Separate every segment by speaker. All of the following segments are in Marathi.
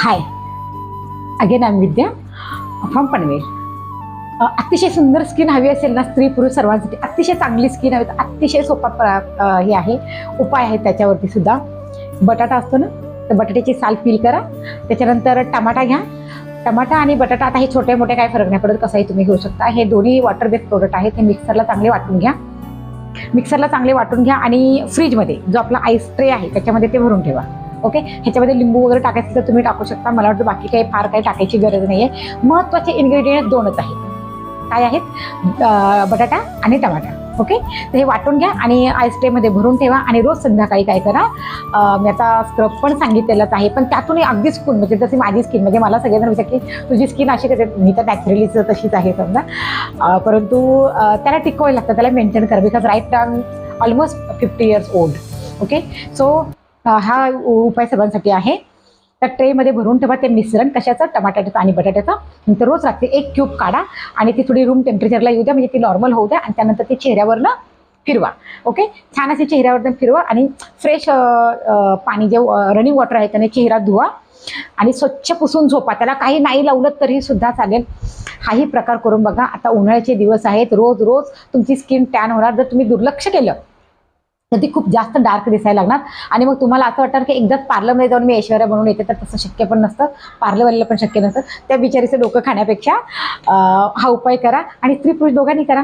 Speaker 1: High again I am Vidya from Panvel. अतिशय सुंदर स्किन हवी असेल ना, स्त्री पुरुष सर्वांसाठी अतिशय चांगली स्किन हवी, अतिशय सोपा हे आहे, उपाय आहे त्याच्यावरती सुद्धा. बटाटा असतो ना, तर बटाट्याची साल पील करा. त्याच्यानंतर टमाटा घ्या. टमाटा आणि बटाटा, आता हे छोटे मोठे काही फरक नाही पडत, कसंही तुम्ही घेऊ शकता. हे दोन्ही वॉटर बेस्ड प्रोडक्ट आहेत. हे मिक्सरला चांगले वाटून घ्या. मिक्सरला चांगले वाटून घ्या आणि फ्रीजमध्ये जो आपला आईस ट्रे आहे त्याच्यामध्ये ते भरून ठेवा. ओके, ह्याच्यामध्ये लिंबू वगैरे टाकायचं तर तुम्ही टाकू शकता. मला वाटतं बाकी काही फार काही टाकायची गरज नाही आहे. महत्त्वाचे इन्ग्रेडियंट दोनच आहेत. काय आहेत? बटाटा आणि टमाटा. ओके, तर हे वाटून घ्या आणि आईस ट्रेमध्ये भरून ठेवा. आणि रोज संध्याकाळी काय करा, मी आता स्क्रब पण सांगितलेलंच आहे, पण त्यातूनही अगदी स्किन म्हणजे जशी माझी स्किन, म्हणजे मला सगळेजण विचार की तुझी स्किन अशी कशी, मी तर नॅचरलीच तशीच आहे समजा, परंतु त्याला टिकवायला लागतं, त्याला मेंटेन करा. Because right almost 50 years old. Okay, so हा उपाय सर्वांसाठी आहे. त्या ट्रेमध्ये भरून ठेवा ते मिश्रण, कशाचं? टमाट्याचं आणि बटाट्याचं. नंतर रोज रात्री 1 क्यूब काढा आणि ती थोडी रूम टेम्परेचरला येऊ द्या, म्हणजे ती नॉर्मल होऊ द्या. आणि त्यानंतर ती चेहऱ्यावरनं फिरवा. ओके, छान अशी चेहऱ्यावरनं फिरवा आणि फ्रेश पाणी जे रनिंग वॉटर आहे त्याने चेहरा धुवा आणि स्वच्छ पुसून झोपा. त्याला काही नाही लावलं तरी सुद्धा चालेल. हाही प्रकार करून बघा. आता उन्हाळ्याचे दिवस आहेत, रोज रोज तुमची स्किन टॅन होणार. जर तुम्ही दुर्लक्ष केलं तर ती खूप जास्त डार्क दिसायला लागणार आणि मग तुम्हाला असं वाटणार की एकदाच पार्लरमध्ये जाऊन मी ऐश्वर्या बनवून येते, तर तसं शक्य पण नसतं. पार्लरवाल्याला पण शक्य नसतं. त्या बिचारीचं डोकं खाण्यापेक्षा हा उपाय करा आणि स्त्री पुरुष दोघांनी करा.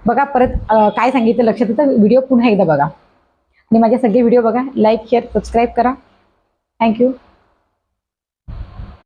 Speaker 1: बघा, परत काय सांगितलं लक्षात येतं. व्हिडिओ पुन्हा एकदा बघा आणि माझे सगळे व्हिडिओ बघा. लाईक, शेअर, सबस्क्राईब करा. थँक्यू.